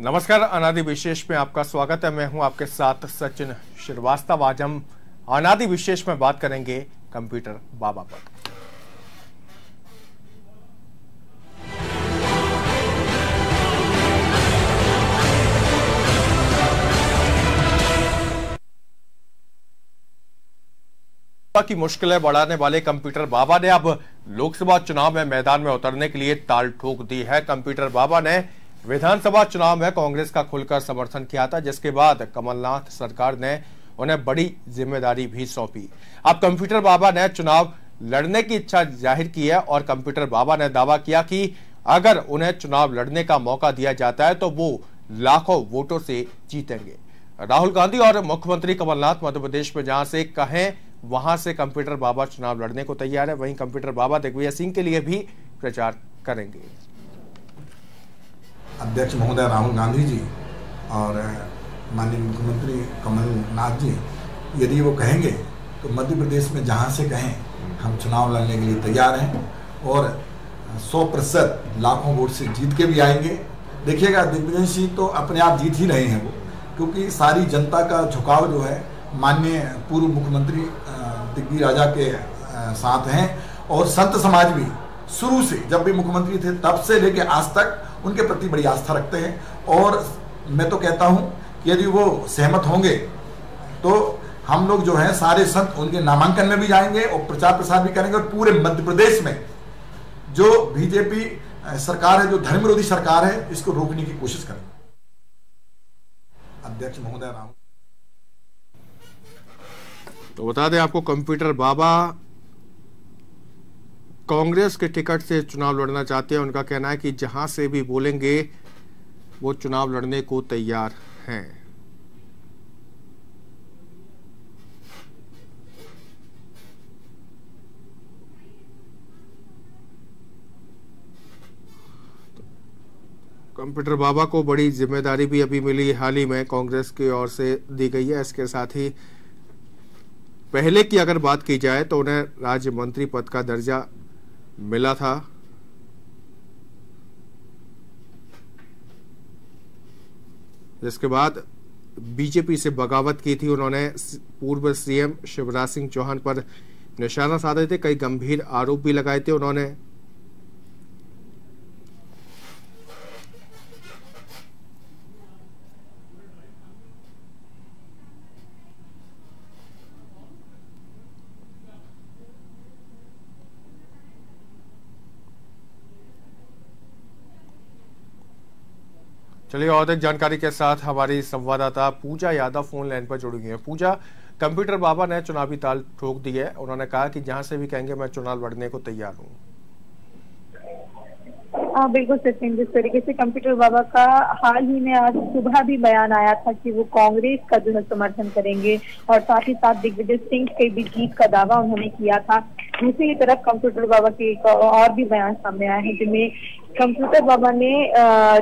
नमस्कार, अनादि विशेष में आपका स्वागत है। मैं हूं आपके साथ सचिन श्रीवास्तव। आज हम अनादि विशेष में बात करेंगे कंप्यूटर बाबा पर। की मुश्किलें बढ़ाने वाले कंप्यूटर बाबा ने अब लोकसभा चुनाव में मैदान में उतरने के लिए ताल ठोक दी है। कंप्यूटर बाबा ने विधानसभा चुनाव में कांग्रेस का खुलकर समर्थन किया था, जिसके बाद कमलनाथ सरकार ने उन्हें बड़ी जिम्मेदारी भी सौंपी। अब कंप्यूटर बाबा ने चुनाव लड़ने की इच्छा जाहिर की है और कंप्यूटर बाबा ने दावा किया कि अगर उन्हें चुनाव लड़ने का मौका दिया जाता है तो वो लाखों वोटों से जीतेंगे। राहुल गांधी और मुख्यमंत्री कमलनाथ मध्य प्रदेश में जहां से कहें वहां से कंप्यूटर बाबा चुनाव लड़ने को तैयार है, वहीं कंप्यूटर बाबा दिग्विजय सिंह के लिए भी प्रचार करेंगे। अध्यक्ष महोदय राहुल गांधी जी और माननीय मुख्यमंत्री कमलनाथ जी यदि वो कहेंगे तो मध्य प्रदेश में जहां से कहें हम चुनाव लड़ने के लिए तैयार हैं और 100% लाखों वोट से जीत के भी आएंगे। देखिएगा, दिग्विजय सिंह तो अपने आप जीत ही रहे हैं वो, क्योंकि सारी जनता का झुकाव जो है माननीय पूर्व मुख्यमंत्री दिग्विजय राजा के साथ हैं और संत समाज भी शुरू से जब भी मुख्यमंत्री थे तब से लेके आज तक उनके प्रति बड़ी आस्था रखते हैं। और मैं तो कहता हूं कि यदि वो सहमत होंगे तो हम लोग जो है सारे संत उनके नामांकन में भी जाएंगे और प्रचार प्रसार भी करेंगे और पूरे मध्य प्रदेश में जो बीजेपी सरकार है, जो धर्म विरोधी सरकार है, इसको रोकने की कोशिश करेंगे। अध्यक्ष महोदय राहुल तो बता दें आपको, कंप्यूटर बाबा कांग्रेस के टिकट से चुनाव लड़ना चाहते हैं। उनका कहना है कि जहां से भी बोलेंगे वो चुनाव लड़ने को तैयार हैं। कंप्यूटर बाबा को बड़ी जिम्मेदारी भी अभी मिली, हाल ही में कांग्रेस की ओर से दी गई है। इसके साथ ही पहले की अगर बात की जाए तो उन्हें राज्य मंत्री पद का दर्जा मिला था। जिसके बाद बीजेपी से बगावत की थी। उन्होंने पूर्व सीएम शिवराज सिंह चौहान पर निशाना साधे थे, कई गंभीर आरोप भी लगाए थे उन्होंने। चलिए और अधिक जानकारी के साथ हमारी संवाददाता पूजा यादव फोन लाइन पर जुड़ी हुई है। पूजा, कंप्यूटर बाबा ने चुनावी ताल ठोक दी है। उन्होंने कहा कि जहां से भी कहेंगे मैं चुनाव लड़ने को तैयार हूं। बिल्कुल सचिन, जिस तरीके से कंप्यूटर बाबा का हाल ही में आज सुबह भी बयान आया था कि वो कांग्रेस का जो है समर्थन करेंगे और साथ ही साथ दिग्विजय सिंह के भी जीत का दावा उन्होंने किया था। दूसरी तरफ कंप्यूटर बाबा के एक और भी बयान सामने आए हैं, जिनमें कंप्यूटर बाबा ने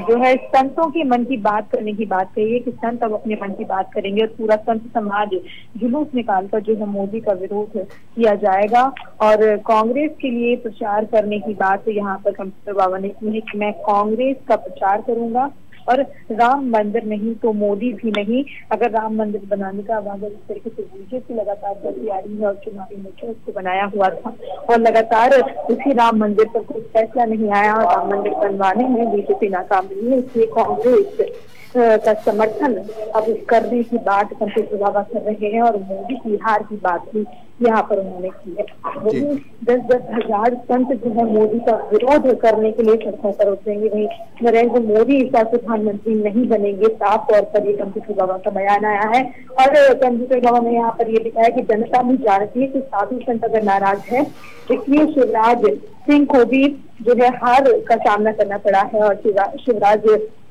जो है संतों के मन की बात करने की बात कही है कि संत अब अपने मन की बात करेंगे और पूरा संत समाज जुलूस निकालकर जो है मोदी का विरोध किया जाएगा। और कांग्रेस के लिए प्रचार करने की बात यहाँ पर कंप्यूटर बाबा ने की है कि मैं कांग्रेस का प्रचार करूंगा और राम मंदिर नहीं तो मोदी भी नहीं। अगर राम मंदिर बनाने का वादा इस तरीके से बीजेपी लगातार करती आ रही है और चुनावी मोर्चा उसको बनाया हुआ था और लगातार उसी राम मंदिर पर कोई फैसला नहीं आया और राम मंदिर बनवाने में बीजेपी नाकाम रही है, इसलिए कांग्रेस का समर्थन अब करने की बात कंप्यूटर बाबा कर रहे हैं और मोदी की हार की बात भी यहाँ पर उन्होंने की है। वही 10-10 हजार संत जो है मोदी का विरोध करने के लिए सड़कों पर उतरेंगे। वही नरेंद्र मोदी इस बार प्रधानमंत्री नहीं बनेंगे, साफ तौर पर ये कंप्यूटर बाबा का बयान आया है। और कंप्यूटर बाबा ने यहाँ पर ये दिखाया कि जनता भी जानती है कि साधु संत अगर नाराज है, इसलिए शिवराज सिंह को भी जो है हार का सामना करना पड़ा है और शिवराज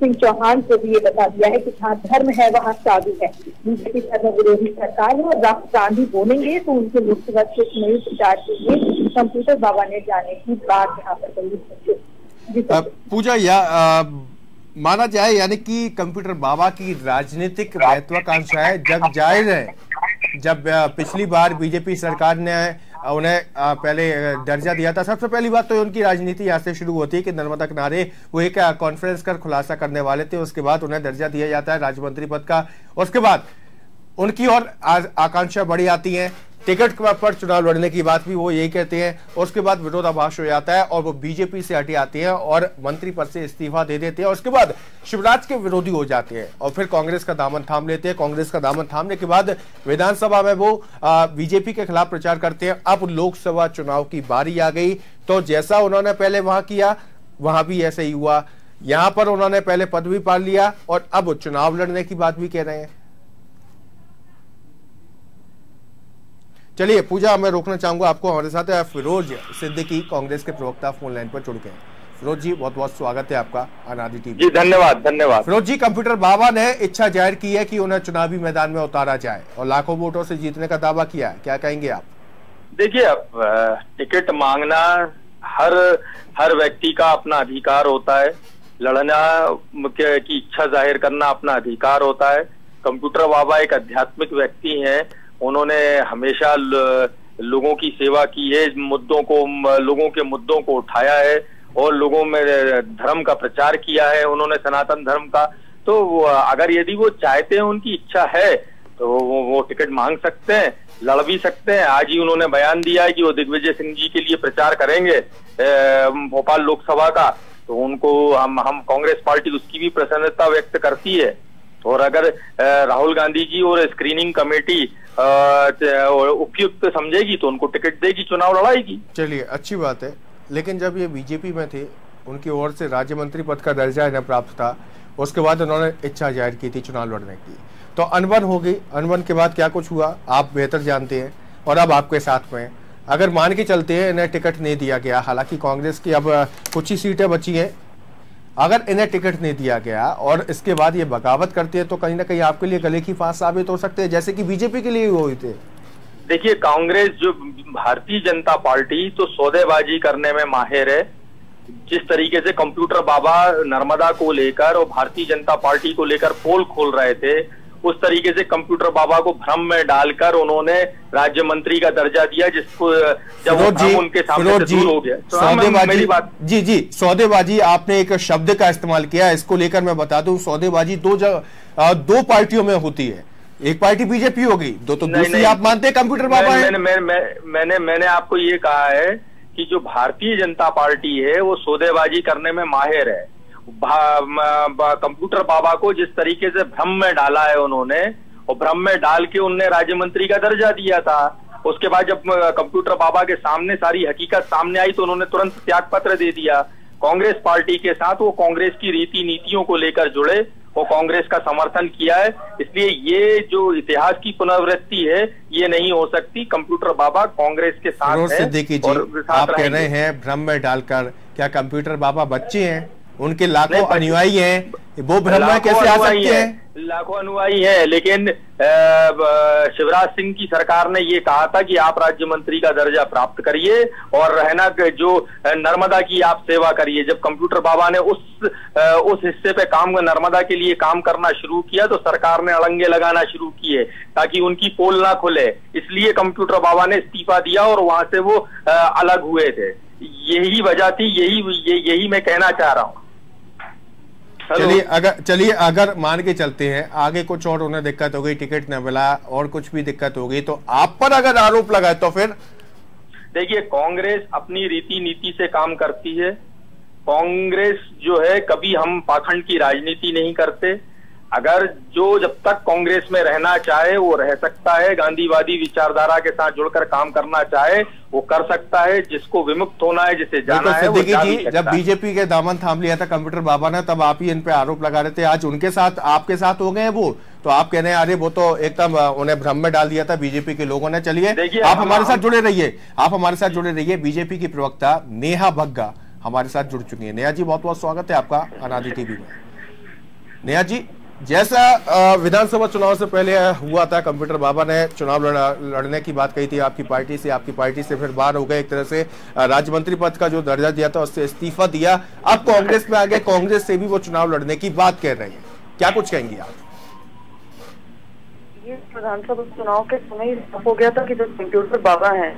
सिंह चौहान को भी ये बता दिया है कि जहाँ धर्म है वहाँ साधु है। बीजेपी धर्म विरोधी सरकार है और राहुल गांधी बोलेंगे तो उनके लोकसभा क्षेत्र में प्रचार के लिए कंप्यूटर बाबा ने जाने की बात यहाँ पर कही। पूजा, माना जाए यानी कि कंप्यूटर बाबा की राजनीतिक महत्वाकांक्षाएं जग जाहिर है। जब पिछली बार बीजेपी सरकार ने उन्हें पहले दर्जा दिया था। सबसे पहली बात तो उनकी राजनीति यहाँ से शुरू होती है कि नर्मदा किनारे वो एक कॉन्फ्रेंस कर खुलासा करने वाले थे, उसके बाद उन्हें दर्जा दिया जाता है राज्य मंत्री पद का। उसके बाद उनकी और आकांक्षा बढ़ी आती है, टिकट पर चुनाव लड़ने की बात भी वो यही कहते हैं। उसके बाद विरोधाभास हो जाता है और वो बीजेपी से हटी आती हैं और मंत्री पद से इस्तीफा दे देते हैं। उसके बाद शिवराज के विरोधी हो जाते हैं और फिर कांग्रेस का दामन थाम लेते हैं। कांग्रेस का दामन थामने के बाद विधानसभा में वो बीजेपी के खिलाफ प्रचार करते हैं। अब लोकसभा चुनाव की बारी आ गई, तो जैसा उन्होंने पहले वहां किया वहां भी ऐसा ही हुआ। यहां पर उन्होंने पहले पद भी पा लिया और अब चुनाव लड़ने की बात भी कह रहे हैं। चलिए पूजा, मैं रोकना चाहूंगा आपको। हमारे साथ फिरोज सिद्दीकी, कांग्रेस के प्रवक्ता, फोन लाइन पर जुड़ गए हैं। फिरोज जी, बहुत बहुत स्वागत है आपका अनादि टीवी। जी धन्यवाद। फिरोज जी, कंप्यूटर बाबा ने इच्छा जाहिर की है कि उन्हें चुनावी मैदान में उतारा जाए और लाखों वोटों से जीतने का दावा किया है, क्या कहेंगे आप? देखिए, अब टिकट मांगना हर व्यक्ति का अपना अधिकार होता है, लड़ना की इच्छा जाहिर करना अपना अधिकार होता है। कंप्यूटर बाबा एक आध्यात्मिक व्यक्ति हैं, उन्होंने हमेशा लोगों की सेवा की है, लोगों के मुद्दों को उठाया है और लोगों में धर्म का प्रचार किया है उन्होंने, सनातन धर्म का। तो अगर यदि वो चाहते हैं, उनकी इच्छा है, तो वो टिकट मांग सकते हैं, लड़ भी सकते हैं। आज ही उन्होंने बयान दिया है कि वो दिग्विजय सिंह जी के लिए प्रचार करेंगे भोपाल लोकसभा का, तो उनको हम कांग्रेस पार्टी उसकी भी प्रसन्नता व्यक्त करती है। और अगर राहुल गांधी जी और स्क्रीनिंग कमेटी उपयुक्त समझेगी तो उनको टिकट देगी, चुनाव लड़ाएगी। चलिए, अच्छी बात है। लेकिन जब ये बीजेपी में थे, उनकी ओर से राज्य मंत्री पद का दर्जा इन्हें प्राप्त था, उसके बाद उन्होंने इच्छा जाहिर की थी चुनाव लड़ने की, तो अनबन हो गई। अनबन के बाद क्या कुछ हुआ आप बेहतर जानते हैं और अब आपके साथ में अगर मान के चलते हैं इन्हें टिकट नहीं दिया गया, हालांकि कांग्रेस की अब कुछ ही सीटें बची हैं, अगर इन्हें टिकट नहीं दिया गया और इसके बाद ये बगावत करते हैं तो कहीं ना कहीं आपके लिए गले की फांस साबित हो सकते हैं, जैसे कि बीजेपी के लिए हुए थे। देखिए, कांग्रेस जो भारतीय जनता पार्टी तो सौदेबाजी करने में माहिर है। जिस तरीके से कंप्यूटर बाबा नर्मदा को लेकर और भारतीय जनता पार्टी को लेकर पोल खोल रहे थे, उस तरीके से कंप्यूटर बाबा को भ्रम में डालकर उन्होंने राज्य मंत्री का दर्जा दिया, जिसको जब उनके सामने से दूर हो गया। सौदेबाजी, जी सौदेबाजी आपने एक शब्द का इस्तेमाल किया, इसको लेकर मैं बता दूं, सौदेबाजी दो पार्टियों में होती है, एक पार्टी बीजेपी हो गई, दो तो दूसरी आप मानते हैं कंप्यूटर बाबा है। मैंने आपको ये कहा है कि जो भारतीय जनता पार्टी है वो सौदेबाजी करने में माहिर है। कंप्यूटर बाबा को जिस तरीके से भ्रम में डाला है उन्होंने, और भ्रम में डाल के उनने राज्य मंत्री का दर्जा दिया था। उसके बाद जब कंप्यूटर बाबा के सामने सारी हकीकत सामने आई तो उन्होंने तुरंत त्याग पत्र दे दिया। कांग्रेस पार्टी के साथ वो कांग्रेस की रीति नीतियों को लेकर जुड़े, वो कांग्रेस का समर्थन किया है। इसलिए ये जो इतिहास की पुनरावृत्ति है ये नहीं हो सकती। कंप्यूटर बाबा कांग्रेस के साथ है। सिद्दीकी जी, आप कह रहे हैं भ्रम में डालकर, क्या कंप्यूटर बाबा बच्चे हैं? उनके लाखों अनुयायी हैं, वो भ्रम में कैसे आ सकते हैं? लाखों अनुयायी हैं, लेकिन शिवराज सिंह की सरकार ने ये कहा था कि आप राज्य मंत्री का दर्जा प्राप्त करिए और रहना जो नर्मदा की आप सेवा करिए। जब कंप्यूटर बाबा ने उस हिस्से पे नर्मदा के लिए काम करना शुरू किया तो सरकार ने अड़ंगे लगाना शुरू किए ताकि उनकी पोल ना खुले। इसलिए कंप्यूटर बाबा ने इस्तीफा दिया और वहां से वो अलग हुए थे। यही वजह थी, यही मैं कहना चाह रहा हूँ। चलिए अगर मान के चलते हैं आगे कुछ और उन्हें दिक्कत हो गई, टिकट न मिला और कुछ भी दिक्कत हो गई, तो आप पर अगर आरोप लगाए तो फिर? देखिए, कांग्रेस अपनी रीति नीति से काम करती है। कांग्रेस जो है, कभी हम पाखंड की राजनीति नहीं करते। अगर जब तक कांग्रेस में रहना चाहे वो रह सकता है, गांधीवादी विचारधारा के साथ जुड़कर काम करना चाहे वो कर सकता है। जिसको विमुक्त होना है, जिसे जाना है, वो जा भी सकता है। जब बीजेपी के दामन थाम लिया था कंप्यूटर बाबा ने, तब आप ही इन पे आरोप लगा रहे थे। आज उनके साथ आपके साथ हो गए वो, तो आप कह रहे हैं अरे वो तो एकदम उन्हें भ्रम में डाल दिया था बीजेपी के लोगों ने। चलिए, आप हमारे साथ जुड़े रहिए। बीजेपी की प्रवक्ता नेहा बग्गा हमारे साथ जुड़ चुकी है। नेहा जी, बहुत बहुत स्वागत है आपका अनादि टीवी में। नेहा जी, जैसा विधानसभा चुनाव से पहले हुआ था, कंप्यूटर बाबा ने चुनाव लड़ने की बात कही थी आपकी पार्टी से फिर बाहर हो गए, एक तरह से राज्य मंत्री पद का जो दर्जा दिया था उससे इस्तीफा दिया, अब कांग्रेस में आ गए, कांग्रेस से भी वो चुनाव लड़ने की बात कर रहे हैं, क्या कुछ कहेंगी आप? ये विधानसभा चुनाव के समय हो गया था कि जो कंप्यूटर बाबा हैं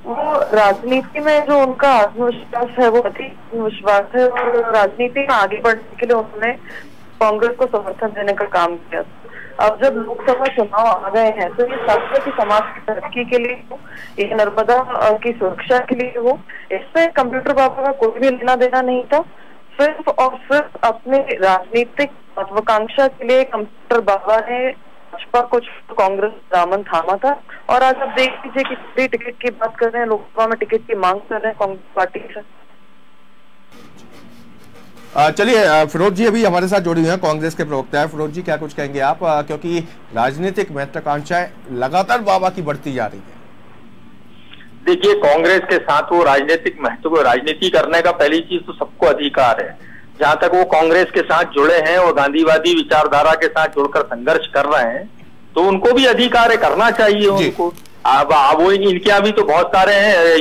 वो राजनीति में जो उनका आत्मविश्वास है वो अधिक आत्मविश्वास है, और राजनीति में आगे बढ़ने के लिए उन्होंने कांग्रेस को समर्थन देने का काम किया। अब जब लोकसभा चुनाव आ गए हैं तो ये साथ ही समाज की तरक्की के लिए हो, ये नर्मदा की सुरक्षा के लिए हो, इससे कंप्यूटर बाबा का कोई भी लेना देना नहीं था। सिर्फ और सिर्फ अपने राजनीतिक महत्वाकांक्षा के लिए कंप्यूटर बाबा ने भाजपा को कांग्रेस दामन थामा था। और आज आप देख लीजिए कि फ्री टिकट की बात कर रहे हैं, लोकसभा में टिकट की मांग कर रहे हैं कांग्रेस पार्टी से। चलिए, फिरोज जी अभी हमारे साथ जुड़ी हुए हैं, कांग्रेस के प्रवक्ता है। फिरोज जी, क्या कुछ कहेंगे आप, क्योंकि राजनीतिक महत्वाकांक्षाएं लगातार बाबा की बढ़ती जा रही है। देखिए, कांग्रेस के साथ वो राजनीतिक महत्व, राजनीति करने का पहली चीज तो सबको अधिकार है। जहां तक वो कांग्रेस के साथ जुड़े हैं और गांधीवादी विचारधारा के साथ जुड़कर संघर्ष कर रहे हैं, तो उनको भी अधिकार है, करना चाहिए उनको। अब वो इनके अभी तो बहुत सारे हैं,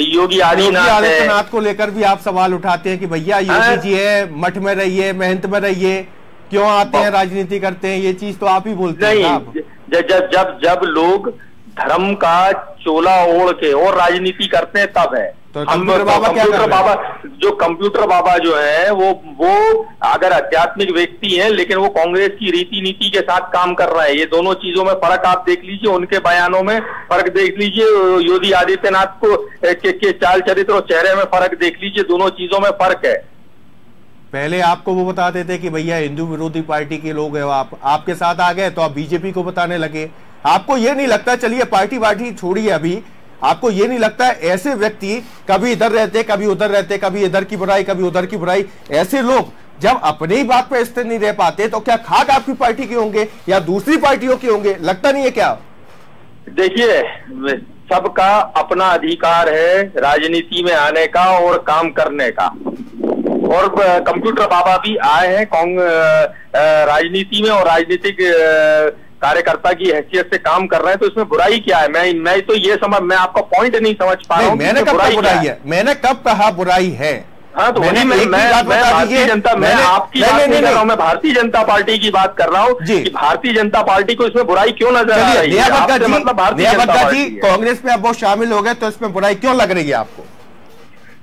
योगी आदित्यनाथ को लेकर भी आप सवाल उठाते हैं कि भैया योगी जी है, मठ में रहिए, महंत में रहिए, क्यों आते हैं, राजनीति करते हैं, ये चीज तो आप ही बोलते हैं। जब लोग धर्म का चोला ओढ़ के और राजनीति करते हैं तब है। तो कंप्यूटर बाबा जो कंप्यूटर बाबा जो है वो अगर आध्यात्मिक व्यक्ति हैं, लेकिन वो कांग्रेस की रीति नीति के साथ काम कर रहा है। ये दोनों चीजों में फर्क आप देख लीजिए, उनके बयानों में फर्क देख लीजिए, योगी आदित्यनाथ को के चाल चरित्र और चेहरे में फर्क देख लीजिए, दोनों चीजों में फर्क है। पहले आपको वो बताते थे कि भैया हिंदू विरोधी पार्टी के लोग हैं, आपके साथ आ गए तो आप बीजेपी को बताने लगे। आपको ये नहीं लगता, चलिए पार्टी छोड़िए अभी, आपको ये नहीं लगता ऐसे व्यक्ति कभी इधर रहते, कभी उधर रहते, कभी इधर की बुराई, कभी उधर की बुराई, ऐसे लोग जब अपनी ही बात पे स्थिर नहीं रह पाते तो क्या खाक आपकी पार्टी के होंगे या दूसरी पार्टियों के होंगे? लगता नहीं है क्या? देखिए, सबका अपना अधिकार है राजनीति में आने का और काम करने का, और कंप्यूटर बाबा भी आए हैं राजनीति में और राजनीतिक कार्यकर्ता की हैसियत से काम कर रहे हैं, तो इसमें बुराई क्या है? मैं तो ये मैं आपका पॉइंट नहीं समझ पा रहा हूँ। मैंने कब कहा बुराई है? मैंने कब कहा बुराई है? हाँ, तो वही मैं भारतीय जनता, मैं आपकी बात नहीं कर रहा हूँ, मैं भारतीय जनता पार्टी की बात कर रहा हूँ कि भारतीय जनता पार्टी को इसमें बुराई क्यों नजर आ रही है? मतलब भारतीय जनता पार्टी कांग्रेस में अब वो शामिल हो गए तो इसमें बुराई क्यों लग रही है आपको?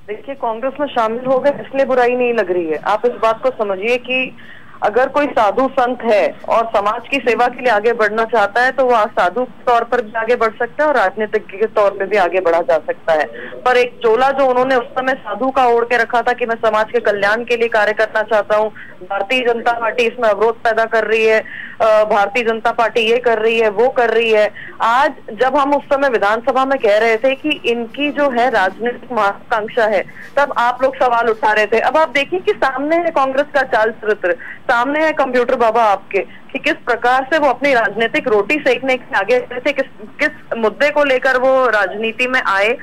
देखिए, कांग्रेस में शामिल हो गए इसलिए बुराई नहीं लग रही है। आप इस बात को समझिए कि अगर कोई साधु संत है और समाज की सेवा के लिए आगे बढ़ना चाहता है तो वह साधु के तौर पर भी आगे बढ़ सकता है और राजनीतिक के तौर पे भी आगे बढ़ा जा सकता है। पर एक चोला जो उन्होंने उस समय साधु का ओढ़ के रखा था कि मैं समाज के कल्याण के लिए कार्य करना चाहता हूँ, भारतीय जनता पार्टी इसमें अवरोध पैदा कर रही है, भारतीय जनता पार्टी ये कर रही है, वो कर रही है। आज जब हम उस समय विधानसभा में कह रहे थे कि इनकी जो है राजनीतिक महत्वाकांक्षा है, तब आप लोग सवाल उठा रहे थे। अब आप देखिए कि सामने है कांग्रेस का चाल चरित्र, सामने है कंप्यूटर बाबा आपके, कि किस प्रकार से वो अपनी राजनीतिक रोटी सेकने के आगे थे, किस मुद्दे को लेकर वो राजनीति में आए,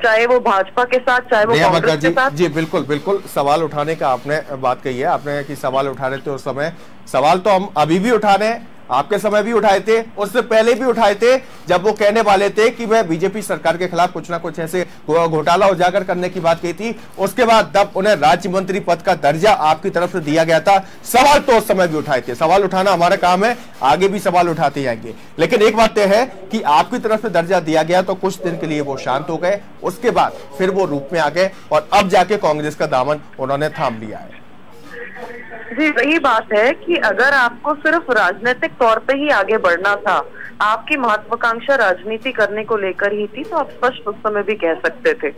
चाहे वो भाजपा के साथ, चाहे वो कांग्रेस के साथ। जी बिल्कुल सवाल उठाने का आपने बात कही है, आपने कि सवाल उठा रहे थे उस समय, सवाल तो हम अभी भी उठा रहे हैं, आपके समय भी उठाए थे, उससे पहले भी उठाए थे, जब वो कहने वाले थे कि मैं बीजेपी सरकार के खिलाफ कुछ ना कुछ ऐसे घोटाला उजागर करने की बात कही थी। उसके बाद जब उन्हें राज्य मंत्री पद का दर्जा आपकी तरफ से दिया गया था, सवाल तो उस समय भी उठाए थे। सवाल उठाना हमारा काम है, आगे भी सवाल उठाते जाएंगे, लेकिन एक बात तय है कि आपकी तरफ से दर्जा दिया गया तो कुछ दिन के लिए वो शांत हो गए, उसके बाद फिर वो रूप में आ गए और अब जाके कांग्रेस का दामन उन्होंने थाम लिया है। जी, वही बात है कि अगर आपको सिर्फ राजनीतिक तौर पे ही आगे बढ़ना था, आपकी महत्वाकांक्षा राजनीति करने को लेकर ही थी, तो आप स्पष्ट उस समय भी कह सकते थे।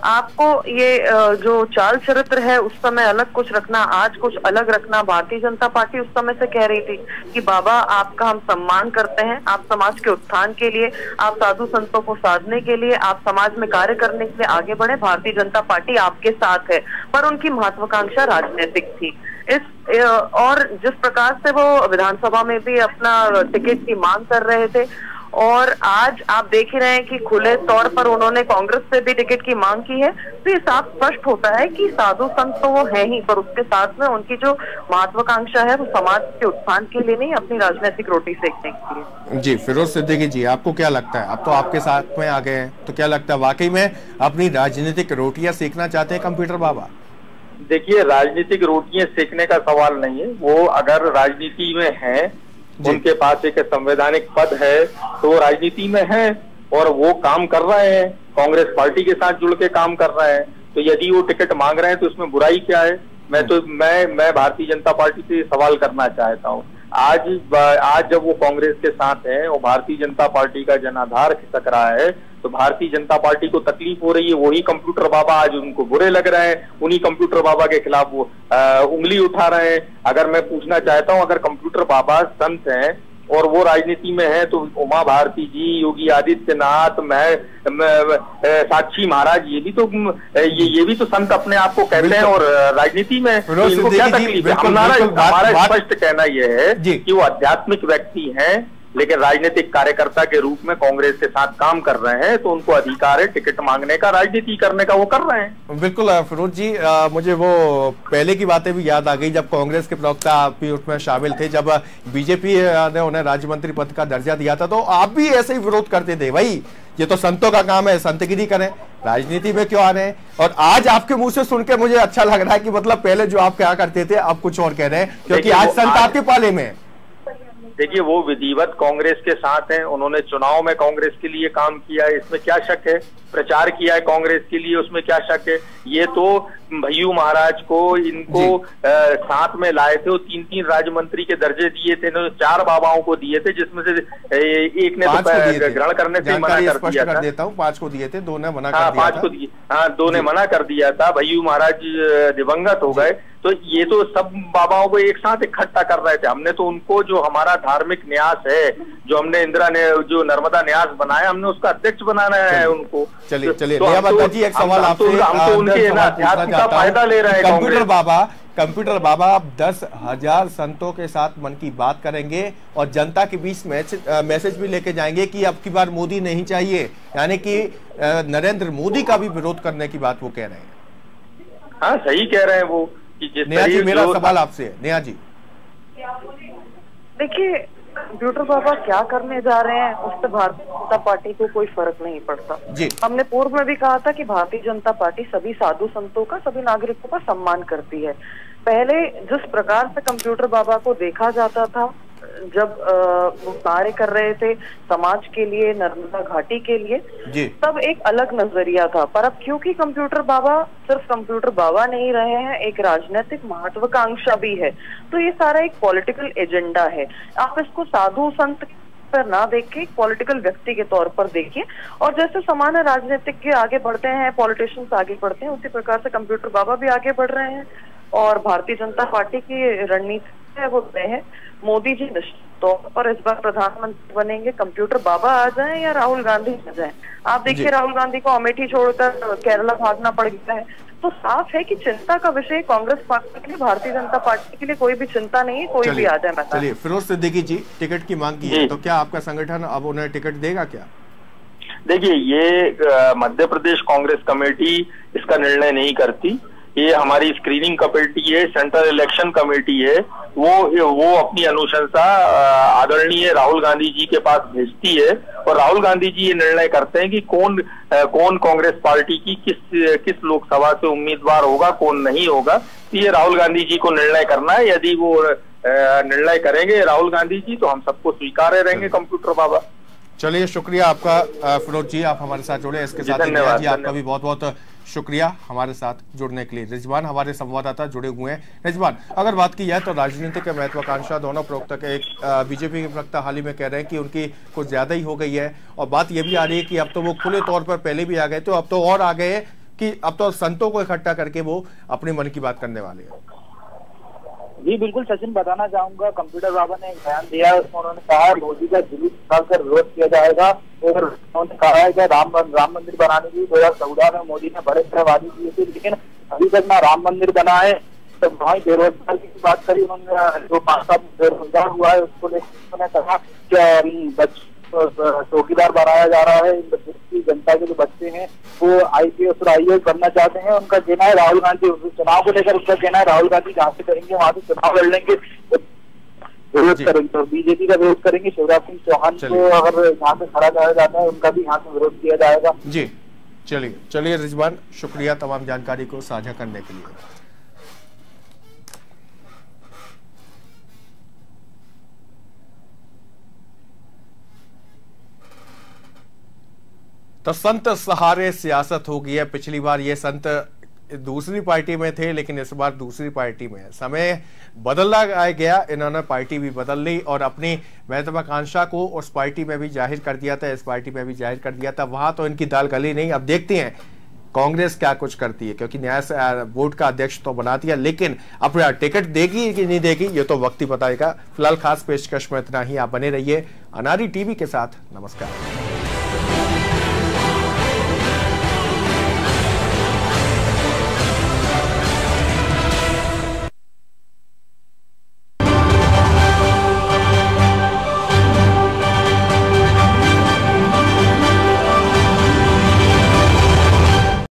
आपको ये जो चाल चरित्र है उस समय अलग कुछ रखना, आज कुछ अलग रखना। भारतीय जनता पार्टी उस समय से कह रही थी कि बाबा आपका हम सम्मान करते हैं, आप समाज के उत्थान के लिए, आप साधु संतों को साधने के लिए, आप समाज में कार्य करने के लिए आगे बढ़े, भारतीय जनता पार्टी आपके साथ है। पर उनकी महत्वाकांक्षा राजनीतिक थी। और जिस प्रकार से वो विधानसभा में भी अपना टिकट की मांग कर रहे थे, और आज आप देख ही रहे हैं कि खुले तौर पर उन्होंने कांग्रेस से भी टिकट की मांग की है, तो ये साफ स्पष्ट होता है कि साधु संत तो वो है ही, पर उसके साथ में उनकी जो महत्वाकांक्षा है वो समाज के उत्थान के लिए नहीं, अपनी राजनीतिक रोटी सेकने के लिए। जी, फिरोज सिद्दीकी जी, आपको क्या लगता है? अब तो आपके साथ में आ गए हैं, तो क्या लगता है वाकई में अपनी राजनीतिक रोटियां सेकना चाहते हैं कंप्यूटर बाबा? देखिए, राजनीतिक रोटियां सेकने का सवाल नहीं है। वो अगर राजनीति में हैं, उनके पास एक संवैधानिक पद है, तो वो राजनीति में है, और वो काम कर रहे हैं, कांग्रेस पार्टी के साथ जुड़ के काम कर रहे हैं, तो यदि वो टिकट मांग रहे हैं तो उसमें बुराई क्या है? मैं भारतीय जनता पार्टी से सवाल करना चाहता हूँ। आज जब वो कांग्रेस के साथ है और भारतीय जनता पार्टी का जनाधार खिसक रहा है, तो भारतीय जनता पार्टी को तकलीफ हो रही है। वही कंप्यूटर बाबा आज उनको बुरे लग रहे हैं, उन्हीं कंप्यूटर बाबा के खिलाफ वो उंगली उठा रहे हैं। अगर मैं पूछना चाहता हूं, अगर कंप्यूटर बाबा संत हैं और वो राजनीति में है, तो उमा भारती जी, योगी आदित्यनाथ, साक्षी महाराज, ये भी तो संत अपने आप को कहते हैं और राजनीति में तो इनको क्या तकलीफ है? हमारा स्पष्ट कहना यह है कि वो आध्यात्मिक व्यक्ति हैं, लेकिन राजनीतिक कार्यकर्ता के रूप में कांग्रेस के साथ काम कर रहे हैं, तो उनको अधिकार है टिकट मांगने का, राजनीति करने का, वो कर रहे हैं। बिल्कुल फिरोज जी, मुझे वो पहले की बातें भी याद आ गई जब कांग्रेस के प्रवक्ता भी उसमें शामिल थे, जब बीजेपी ने उन्हें राज्य मंत्री पद का दर्जा दिया था, तो आप भी ऐसे ही विरोध करते थे, भाई ये तो संतों का काम है, संतगिरी करें, राजनीति में क्यों आ रहे हैं? और आज आपके मुंह से सुन के मुझे अच्छा लग रहा है कि मतलब पहले जो आप क्या करते थे आप कुछ और कह रहे हैं, क्योंकि आज संत आपके पाले में है। देखिए, वो विधिवत कांग्रेस के साथ हैं, उन्होंने चुनाव में कांग्रेस के लिए काम किया है, इसमें क्या शक है? प्रचार किया है कांग्रेस के लिए, उसमें क्या शक है? ये तो भय्यू महाराज को इनको साथ में लाए थे, वो 3-3 राज्य मंत्री के दर्जे दिए थे, 4 बाबाओं को दिए थे, जिसमें से एक ने तो ग्रहण करने से मना कर दिया था। देता हूं, 5 को दिए थे, 2 ने मना कर दिया। 5 को दिए, हाँ, 2 ने मना कर दिया था। भय्यू महाराज दिवंगत हो गए, तो ये तो सब बाबाओं को एक साथ इकट्ठा कर रहे थे। हमने तो उनको, जो हमारा धार्मिक न्यास है, जो हमने जो नर्मदा न्यास बनाया, हमने उसका अध्यक्ष बनाना है उनको। चलिए जी, एक सवाल आपसे, हम तो उनके अध्यात्म का फायदा ले रहे हैं। कंप्यूटर बाबा 10,000 संतों के साथ मन की बात करेंगे और जनता के बीच मैसेज भी लेके जाएंगे कि अब की बार मोदी नहीं चाहिए, यानी कि नरेंद्र मोदी का भी विरोध करने की बात वो कह रहे हैं। हाँ, सही कह रहे हैं वो। नेहा जी, मेरा सवाल आपसे है। नेहा जी, देखिए, कंप्यूटर बाबा क्या करने जा रहे हैं उससे भारतीय जनता पार्टी को कोई फर्क नहीं पड़ता जी। हमने पूर्व में भी कहा था कि भारतीय जनता पार्टी सभी साधु संतों का, सभी नागरिकों का सम्मान करती है। पहले जिस प्रकार से कंप्यूटर बाबा को देखा जाता था, जब वो कार्य कर रहे थे समाज के लिए, नर्मदा घाटी के लिए, तब एक अलग नजरिया था। पर अब क्योंकि कंप्यूटर बाबा सिर्फ कंप्यूटर बाबा नहीं रहे हैं, एक राजनीतिक महत्वाकांक्षा भी है, तो ये सारा एक पॉलिटिकल एजेंडा है। आप इसको साधु संत पर ना देख के पॉलिटिकल व्यक्ति के तौर पर देखिए, और जैसे सामान्य राजनीतिक के आगे बढ़ते हैं, पॉलिटिशियंस आगे बढ़ते हैं, उसी प्रकार से कंप्यूटर बाबा भी आगे बढ़ रहे हैं। और भारतीय जनता पार्टी की रणनीति है वो तय है। मोदी जी निश्चित तौर पर इस बार प्रधानमंत्री बनेंगे, कंप्यूटर बाबा आ जाएं या राहुल गांधी आ जाएं। आप देखिए, राहुल गांधी को अमेठी छोड़कर केरला भागना पड़ गया है, तो साफ है कि चिंता का विषय कांग्रेस पार्टी के लिए, भारतीय जनता पार्टी के लिए कोई भी चिंता नहीं है, कोई भी आ जाए। चलिए, फिरोज सिद्दीकी जी, टिकट की मांग की है, तो क्या आपका संगठन अब उन्हें टिकट देगा क्या? देखिए, ये मध्य प्रदेश कांग्रेस कमेटी इसका निर्णय नहीं करती, ये हमारी स्क्रीनिंग कमेटी है, सेंट्रल इलेक्शन कमेटी है, वो अपनी अनुशंसा आदरणीय राहुल गांधी जी के पास भेजती है, और राहुल गांधी जी ये निर्णय करते हैं कि कौन कांग्रेस पार्टी की किस लोकसभा से उम्मीदवार होगा, कौन नहीं होगा। तो ये राहुल गांधी जी को निर्णय करना है। यदि वो निर्णय करेंगे राहुल गांधी जी, तो हम सबको स्वीकार्य रहेंगे कंप्यूटर बाबा। चलिए, शुक्रिया आपका फिरोज जी, आप हमारे साथ जुड़े। इसके साथ नेहा जी, आपका भी बहुत बहुत शुक्रिया हमारे साथ जुड़ने के लिए। रिजवान हमारे संवाददाता जुड़े हुए हैं। रिजवान, अगर बात की जाए तो राजनीति के महत्वाकांक्षा दोनों प्रवक्ता के, एक बीजेपी के प्रवक्ता हाल ही में कह रहे हैं कि उनकी कुछ ज्यादा ही हो गई है, और बात यह भी आ रही है कि अब तो वो खुले तौर पर पहले भी आ गए, तो अब तो और आ गए कि अब तो संतों को इकट्ठा करके वो अपने मन की बात करने वाले हैं। जी बिल्कुल सचिन, बताना चाहूंगा, कंप्यूटर बाबा ने एक बयान दिया, उसमें उन्होंने कहा मोदी का जुलूस निकालकर विरोध किया जाएगा, और उन्होंने कहा है कि राम मंदिर बनाने की 2014 में मोदी ने बड़े वादी किए थे, लेकिन अभी तक ना राम मंदिर बना है। तो वहीं बेरोजगार की बात करी उन्होंने, जो 5 साल बेरोजगार हुआ है उसको लेकर उन्होंने कहा कि चौकीदार बनाया जा रहा है। जनता के जो बच्चे हैं वो IPS और IAS बनना चाहते हैं, उनका कहना है राहुल गांधी चुनाव को लेकर, उसका कहना है राहुल गांधी जहाँ से करेंगे वहां से चुनाव लड़ लेंगे, विरोध करेंगे, और बीजेपी का विरोध करेंगे। शिवराज सिंह चौहान को अगर यहाँ से खड़ा कराया जाता है, उनका भी यहाँ से विरोध किया जाएगा। जी, चलिए रिजवान, शुक्रिया तमाम जानकारी को साझा करने के लिए। तो संत सहारे सियासत हो गई है। पिछली बार ये संत दूसरी पार्टी में थे, लेकिन इस बार दूसरी पार्टी में है। समय बदलना गया, इन्होंने पार्टी भी बदल ली और अपनी महत्वाकांक्षा को उस पार्टी में भी जाहिर कर दिया था, इस पार्टी में भी जाहिर कर दिया था। वहां तो इनकी दाल गली नहीं। अब देखते हैं कांग्रेस क्या कुछ करती है, क्योंकि न्याय बोर्ड का अध्यक्ष तो बना दिया, लेकिन अपना टिकट देगी कि नहीं देगी ये तो वक्त ही बताएगा। फिलहाल खास पेशकश में इतना ही। आप बने रहिए अनारी टीवी के साथ। नमस्कार।